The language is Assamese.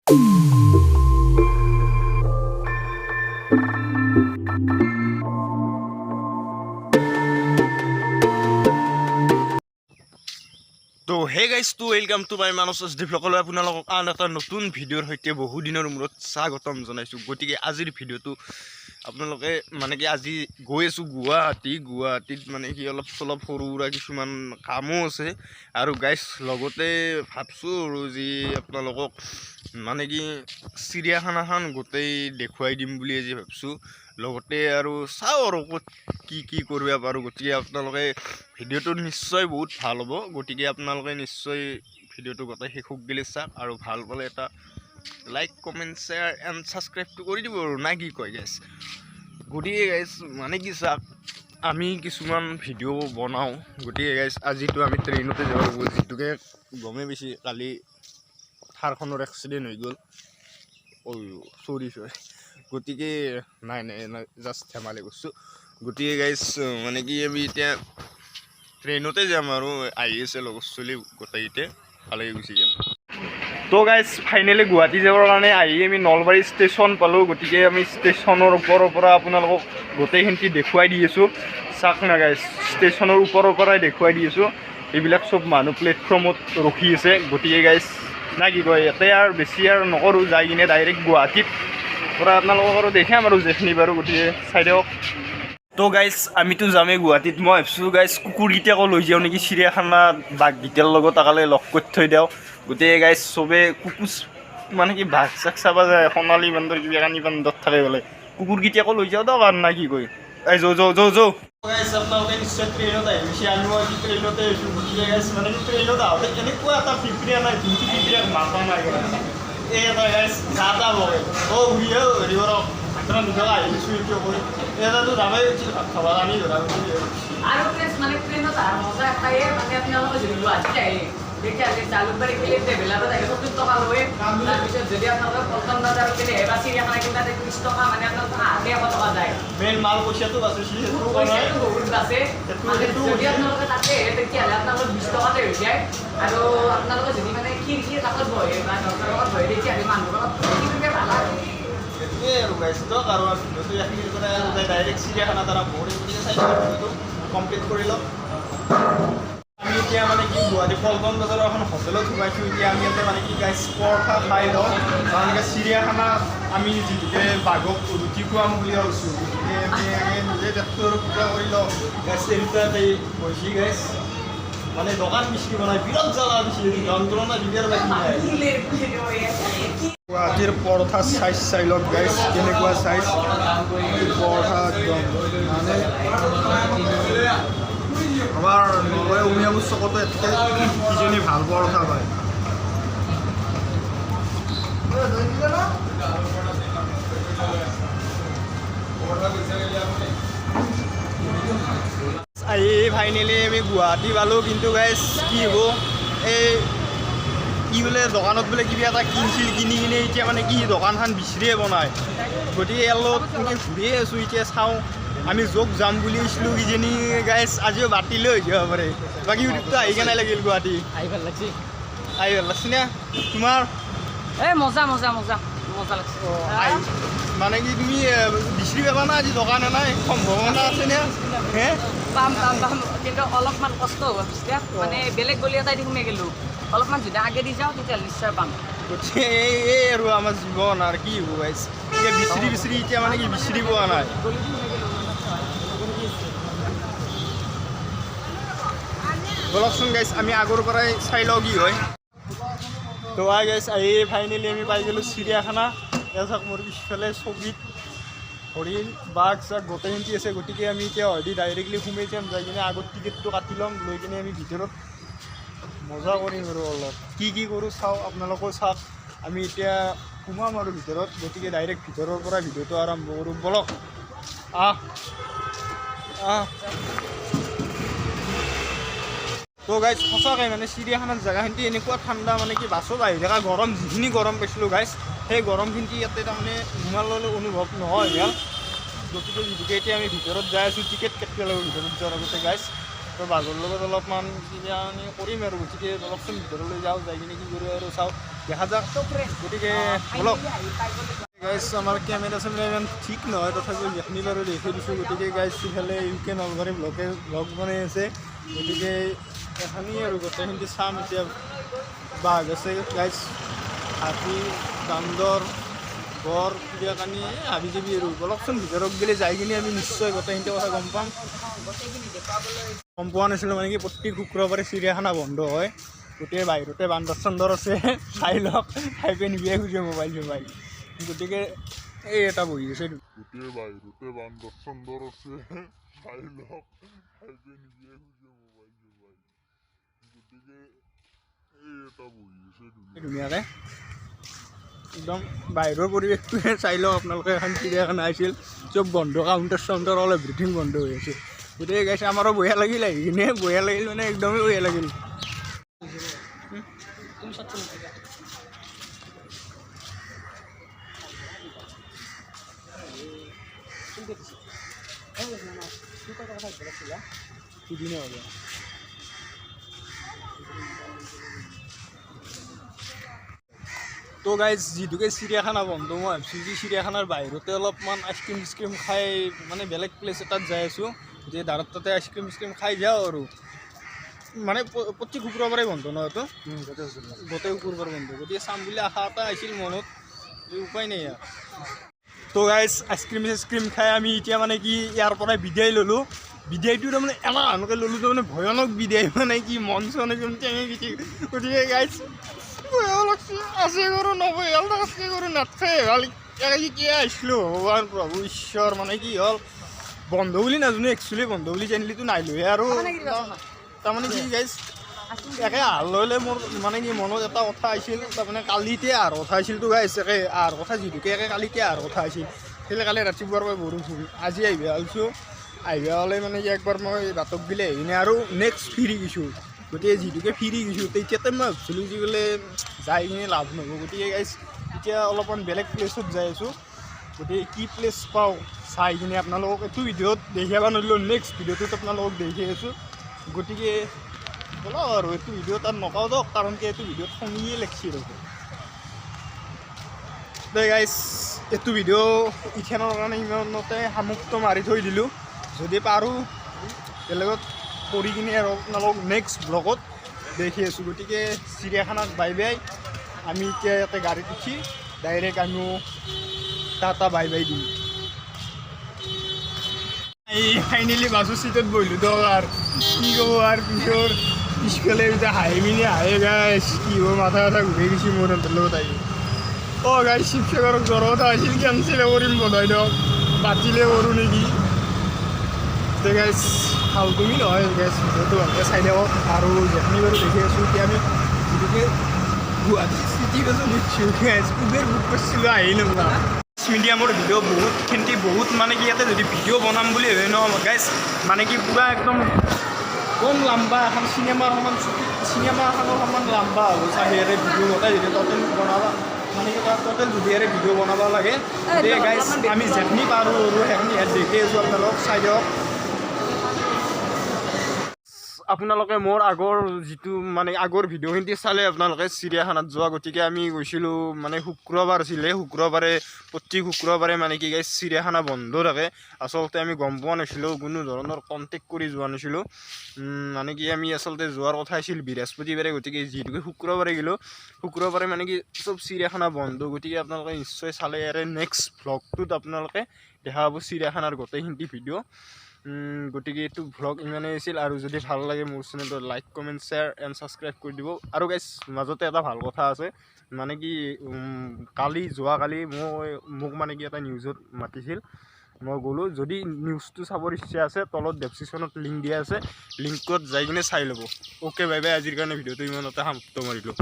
তো hey guys to welcome to my Manas ডেভেলপলৈ আপোনালোকক আন এটা নতুন ভিডিঅ'ৰ সৈতে বহুদিনৰ মূৰত স্বাগতম জনাইছোঁ। গতিকে আজিৰ ভিডিঅ'টো আপোনালোকে মানে কি আজি গৈ আছোঁ গুৱাহাটীত মানে কি অলপ চলপ সৰু সুৰা কিছুমান কামো আছে আৰু গাইজ লগতে ভাবছোঁ আৰু যি আপোনালোকক মানে কি চিৰিয়াখানাখন গোটেই দেখুৱাই দিম বুলি আজি ভাবছোঁ। লগতে আৰু চাওঁ আৰু ক'ত কি কৰিব পাৰোঁ। গতিকে আপোনালোকে ভিডিঅ'টো নিশ্চয় বহুত ভাল হ'ব। গতিকে আপোনালোকে নিশ্চয় ভিডিঅ'টো গোটেই শেষক গেলি চাওক আৰু ভাল পালে এটা লাইক কমেণ্ট শ্বেয়াৰ এণ্ড ছাবস্ক্ৰাইবটো কৰি দিব আৰু না কি কয় গাইজ। গতিকে গাইজ মানে কি চাওক আমি কিছুমান ভিডিঅ' বনাওঁ। গতিকে গাইজ আজিতো আমি ট্ৰেইনতে যাব লাগিব, যিটোকে গমেই বেছি কালি থাৰখনৰ এক্সিডেণ্ট হৈ গ'ল। চৰি গতিকে নাই জাষ্ট ধেমালি কৰিছোঁ। গতিকে গাইজ মানে কি আমি এতিয়া ট্ৰেইনতে যাম আৰু আহি আছে লগৰ চলি গোটেইতে ভালকৈ গুচি যাম। তো গাইজ ফাইনেলি গুৱাহাটী যাবৰ কাৰণে আহি আমি নলবাৰী ষ্টেচন পালোঁ। গতিকে আমি ষ্টেচনৰ ওপৰৰ পৰা আপোনালোকক গোটেইখিনি দেখুৱাই দি আছোঁ। চাওক না গাইজ, ষ্টেচনৰ ওপৰৰ পৰাই দেখুৱাই দি আছোঁ। এইবিলাক চব মানুহ প্লেটফৰ্মত ৰখি আছে। গতিকে গাইজ না কি কয়, ইয়াতে আৰু বেছি আৰু নকৰোঁ, যাই কিনে ডাইৰেক্ট গুৱাহাটীত পৰা আপোনালোকক আৰু দেখাম আৰু যেখিনি বাৰু। গতিকে চাই দিয়ক। তো গাইজ আমিতো যামেই গুৱাহাটীত। মই ভাবিছোঁ গাইজ কুকুৰকেইটাকো লৈ যাওঁ নেকি চিৰিয়াখানাত, বাঘকেইটাৰ লগত তাকালে লগ কৰি থৈ দিওঁ। গতিকে গাইজ চবে কুকুৰ মানে কি বাঘ চাঘ চাব যায়, সোণালী বান্দৰ কিবা কানি বান্দৰ থাকে বোলে, কুকুৰকেইটাকো লৈ যাওঁ দিয়ক আৰু না কি কয়। এই যাওঁ গাইজ আপোনালোকে নিশ্চয় ট্ৰেইনত আহিছে, আমিও আজি ট্ৰেইনতে আহিছোঁ। গতিকে গাইজ মানে কি ট্ৰেইনত আহোঁতে এনেকুৱা এটা ফিফ্ৰিয়া নাই, যোনটো ফিফ্ৰিয়াক মাথা নাই এই এটা গাইজ যা তা বহে ঘূৰি হেৰি কৰক ভাতৰা দুটা আহিছোঁ এতিয়া কৰি এটাতো যামেই ভাত খাব আমি ধৰা আৰু মানে ট্ৰেইনত আহাৰ মজা এটাই মানে আপোনালোকে যদি গুৱাহাটীত আহে তেতিয়াহ'লে জালুকবাৰী গেলে ট্ৰেভেলাৰত আহে 70 টকা লয়। তাৰপিছত যদি আপোনালোকে পল্টন বজাৰ গেলে বা চিৰিয়াখানা কিনা 30 টকা, মানে আপোনালোকৰ আহোঁতে 100 টকা যায়। মেইন মাল পইচাটো বাচিছে, পইচাটো বহুত বাচে। মানে যদি আপোনালোকে তাতে আহে তেতিয়াহ'লে আপোনালোকৰ 20 টকাতে হৈ যায়। আৰু আপোনালোকে যদি মানে খিৰিকীৰ কাষত বহে বা দৰকাৰ লগত বহে তেতিয়াহ'লে মানুহবোৰক কিবাকৈ ভাল আৰু এইটোৱে আৰু গাইজ দিয়ক। আৰু ভিডিঅ'টো এইখিনিৰ পৰা ডাইৰেক্ট চিৰিয়াখানাত আৰম্ভ কৰিম। গতিকে চাই ভিডিঅ'টো কমপ্লিট কৰি লওক। আমি এতিয়া মানে কি গুৱাহাটী পল্টন বজাৰৰ এখন হোটেলত সোমাইছোঁ। এতিয়া আমি ইয়াতে মানে কি গাইজ পৰঠা খাই লওঁ, কাৰণ চিৰিয়াখানা আমি যিটোকে বাঘক ৰুটি খুৱাম বুলি ভাবিছোঁ। গতিকে আমি নিজে পেটটো আৰু পুৰা কৰি লওঁ। গাইজ তেনেকুৱাতে বহি গাইজ মানে দোকান বিচি বনাই বিৰাট জ্বালা দিছে, যন্ত্ৰণা দিবিয়াৰ লাগি যায়। গুৱাহাটীৰ পৰঠা চাইজ চাই লওক গাইজ, কেনেকুৱা চাইজ পৰঠা একদম মানে আমাৰ নলবাৰী উমিয়াপুৰ চকতো এতকৈ কিজনী ভাল পৰঠা পায়। আহি ফাইনেলি আমি গুৱাহাটী পালোঁ। কিন্তু গাইজ কি হ'ব, এই কি বোলে দোকানত বোলে কিবা এটা কিনি কিনে এতিয়া মানে কি দোকানখন বিচৰিয়ে বনায়। গতিকে ইয়াৰ লগত এনেকৈ ঘূৰিয়ে আছোঁ। এতিয়া চাওঁ আমি য'ত যাম বুলি আহিছিলোঁ কিজানি গাইজ আজিও বাতিলৈ হৈ যাব পাৰে। বাকী ইউটিউবটো আহি কেনে লাগিল গুৱাহাটী? আহি ভাল লাগছে না তোমাৰ? এই মজা লাগছে মানে কি তুমি বিচৰি পাবা না আজি দোকান নাই? সম্ভাৱনা আছে নে? হে পাম কিন্তু অলপমান কষ্ট হ'ব। মানে বেলেগ গলি এটাই দি সোমাই গ'লোঁ, অলপমান যদি আগে দি যাওঁ তেতিয়াহ'লে নিশ্চয় পাম। গতিকে এই আৰু আমাৰ জীৱন আৰু কি হ'ব গাইজ। এতিয়া বিচৰি এতিয়া মানে কি বিচৰি পোৱা নাই। বলকচোন গাইজ আমি আগৰ পৰাই চাই লওঁ কি হয়। তো গাইজ আহি ফাইনেলি আমি পাই গ'লোঁ চিৰিয়াখানা। এয়া চাওক মোৰ পিছফালে ছবিত হৰিণ বাঘ চাঘ গোটেইখিনি আছে। গতিকে আমি এতিয়া হয়তো ডাইৰেক্টলি সোমাই যাম, যাই কিনে আগত টিকেটটো কাটি ল'ম, লৈ কিনে আমি ভিতৰত মজা কৰিম আৰু অলপ কি কৰোঁ চাওঁ, আপোনালোকেও চাওক। আমি এতিয়া সোমাম আৰু ভিতৰত। গতিকে ডাইৰেক্ট ভিতৰৰ পৰা ভিডিঅ'টো আৰম্ভ কৰোঁ, বলক। তো গাইজ সঁচাকৈ মানে চিৰিয়াখানাৰ জেগাখিনি এনেকুৱা ঠাণ্ডা, মানে কি বাছত আহি থকা গৰম যিখিনি গৰম পাইছিলোঁ গাইজ, সেই গৰমখিনি ইয়াতে তাৰমানে সোমালে অনুভৱ নহয় ভাল। গতিকে যিহেতুকে এতিয়া আমি ভিতৰত যাই আছোঁ, টিকেট কাটিব লাগিব ভিতৰত যোৱাৰ আগতে গাইজ। তো বাঘৰ লগত অলপমান কিবা কৰিম আৰু। গতিকে অলপচোন ভিতৰলৈ যাওঁ, যাই কিনে কি কৰোঁ আৰু চাওঁ। দেখা যাক গতিকে বলক গাইজ আমাৰ কেমেৰা চেমেৰা ইমান ঠিক নহয় তথাপিও যেখিনি বাৰু দেখি দিছোঁ গতিকে গাইজ ইফালে UK নলবাৰী ব্লগ বনাই আছে গতিকে এখনেই আৰু গোটেইখিনি চাম এতিয়া বাঘ আছে গাইজ হাতী বান্দৰ গড় কিবা কানি হাবি যাবি আৰু বলকচোন ভিতৰত গ'লে যাই কিনে আমি নিশ্চয় গোটেইখিনি কথা গম পাম গম পোৱা নাছিলোঁ মানে কি প্ৰত্যেক শুক্ৰবাৰে চিৰিয়াখানা বন্ধ হয় গোটেই বাহিৰতে বান্দৰ চান্দৰ আছে চাই লওক খাই পেলাই নিবিয়াই খুজে মোবাইল গতিকে এই এটা বহি আছে গোটেই বাহিৰতে বান্দৰ চান্দৰ আছে চাই লওক খাই পেলাই নিবিয়াই খুজে মোবাইল গতিকে এই এটা বহি আছে ধুনীয়াকৈ একদম বাহিৰৰ পৰিৱেশটোৱে চাই লওক আপোনালোকে এখন চিৰিয়াখানা আহিছিল চব বন্ধ কাউণ্টাৰ চাউণ্টাৰ অল এভৰিথিং বন্ধ হৈ আছে গতিকে গাইছে আমাৰো বঢ়িয়া লাগিল আহি কিনে বঢ়িয়া লাগিল মানে একদমেই বঢ়িয়া লাগিল তো গাইজ যিটোকে চিৰিয়াখানা বন্ধ মই ভাবিছোঁ যে চিৰিয়াখানাৰ বাহিৰতে অলপমান আইচক্ৰীম খাই মানে বেলেগ প্লেচ এটাত যাই আছোঁ যে দাঁড়ত তাতে আইচক্ৰীম খাই যাওঁ আৰু মানে প্ৰতি শুক্ৰবাৰে বন্ধ ন এইটো গোটেই শুক্ৰবাৰ বন্ধ গতিকে চাম বুলি আশা এটা আহিছিল মনত উপায় নাই ইয়াৰ তো গাইজ আইচক্ৰীম খাই আমি এতিয়া মানে কি ইয়াৰ পৰাই বিদায় ল'লোঁ বিদায়টো তাৰমানে এনেকৈ ল'লোঁ তাৰমানে ভয়ানক বিদায় মানে কি মন চন একদম টেঙি গিছি গতিকে গাইজ ভয়াও লাগছে আছে কৰোঁ নভয়াল আছে কৰোঁ নাথাকে ভাল কি আহিছিলোঁ ভগৱান প্ৰভু ঈশ্বৰ মানে কি হ'ল বন্ধ বুলি নাজানো একচুৱেলি বন্ধ বুলি জানিলেতো নাহিলোঁহে আৰু তাৰমানে কি গাইজ একে আহাৰ ল'লে মোৰ মানে কি মনত এটা কথা আহিছিল তাৰমানে কালিতে আহাৰ কথা আহিছিলতো গাইজ একে আহাৰ কথা যিটোকে একে কালিতে আহাৰ কথা আছিল সেইলে কালি ৰাতিপুৱাৰ পৰা বৰষুণ আজি আহিব আহিছোঁ আহিব হ'লে মানে কি একবাৰ মই বাটক গ'লে আহি কিনে আৰু নেক্সট ফিৰি গৈছোঁ গতিকে যিটোকে ফিৰি গৈছোঁ তেতিয়াতে মই ভাবিছিলোঁ যে বোলে যাই কিনে লাভ নহ'ব গতিকে গাইজ এতিয়া অলপমান বেলেগ প্লেচত যাই আছোঁ গতিকে কি প্লেচ পাওঁ চাই কিনে আপোনালোকক এইটো ভিডিঅ'ত দেখাব নোৱাৰিলোঁ নেক্সট ভিডিঅ'টোত আপোনালোকক দেখি আছোঁ গতিকে বলক আৰু এইটো ভিডিঅ' তাত নকওঁ দিয়ক কাৰণ কি এইটো ভিডিঅ'ত খঙিয়ে লাগিছে ৰ'ব গাইজ এইটো ভিডিঅ' ইখনৰ কাৰণে ইমানতে সামুক্ত মাৰি থৈ দিলোঁ যদি পাৰোঁ বেলেগত কৰি কিনে আৰু আপোনালোকক নেক্সট ব্লগত দেখি আছোঁ গতিকে চিৰিয়াখানাত বাই বাই আমি এতিয়া ইয়াতে গাড়ীত উঠি ডাইৰেক্ট আমিও টাটা বাই বাই দিম এই ফাইনেলি বাছৰ চিটত বহিলোঁ দিয়ক আৰু কি ক'ব আৰু পিছফালে এতিয়া হাঁহি মিনি হাঁহে গাইছ কি হ'ব মাথা ঘূৰি গৈছে মোৰ সিহঁতৰ লগত আহি গাইছ শিৱসাগৰক জ্বৰ কথা আহিছিল কেঞ্চেল কৰিম বোধহয় দিয়ক বাতিলে কৰোঁ নেকি গাইছ তুমি নহয় গাইছ ভিডিঅ'টো ভালকৈ চাই দিয়ক আৰু যেখিনি বাৰু দেখি আছোঁ এতিয়া আমি যিটোকে গুৱাহাটী চিটি বাছত উঠিছোঁ গাইছ উবেৰ বুক কৰিছিলোঁ আহি নাপাওঁ মিডিয়ামৰ ভিডিঅ' বহুত মানে কি ইয়াতে যদি ভিডিঅ' বনাম বুলি ভাবে ন গাইছ মানে কি পূৰা একদম কম লাম্বা এখন চিনেমাৰ সমান লাম্বা হ'ব চাগে ইয়াতে ভিডিঅ' গোটাই যদি ট'টেল বনাবা মানে কি তাত ট'টেল যদি ইয়াতে ভিডিঅ' বনাব লাগে গতিকে গাইছ আমি যেখিনি পাৰোঁ আৰু সেইখিনি ইয়াত দেখি আছোঁ আপোনালোকক চাই দিয়ক আপোনালোকে মোৰ আগৰ যিটো মানে আগৰ ভিডিঅ'খিনি চালে আপোনালোকে চিৰিয়াখানাত যোৱা গতিকে আমি গৈছিলোঁ মানে শুক্ৰবাৰ আছিলে প্ৰতি শুক্ৰবাৰে মানে কি গাইছ চিৰিয়াখানা বন্ধ থাকে আচলতে আমি গম পোৱা নাছিলোঁ কোনো ধৰণৰ কণ্টেক্ট কৰি যোৱা নাছিলোঁ মানে কি আমি আচলতে যোৱাৰ কথা আছিল বৃহস্পতিবাৰে গতিকে যিহেতুকে শুক্ৰবাৰে মানে কি চব চিৰিয়াখানা বন্ধ গতিকে আপোনালোকে নিশ্চয় চালে ইয়াৰে নেক্সট ভ্লগটোত আপোনালোকে দেখা পাব চিৰিয়াখানাৰ গোটেইখিনি ভিডিঅ' গতিকে এইটো ভ্লগ ইমানেই আছিল আৰু যদি ভাল লাগে মোৰ চেনেলটো like comment share and subscribe কৰি দিব আৰু গাইছ মাজতে এটা ভাল কথা আছে মানে কি যোৱাকালি মোক মানে কি এটা নিউজত মাতিছিল মই গ'লোঁ যদি নিউজটো চাবৰ ইচ্ছা আছে তলত ডেছক্ৰিপশ্যনত লিংক দিয়া আছে লিংকত যাই কিনে চাই ল'ব অ'কে বাই বাই আজিৰ কাৰণে ভিডিঅ'টো ইমানতে সমাপ্ত মাৰিলোঁ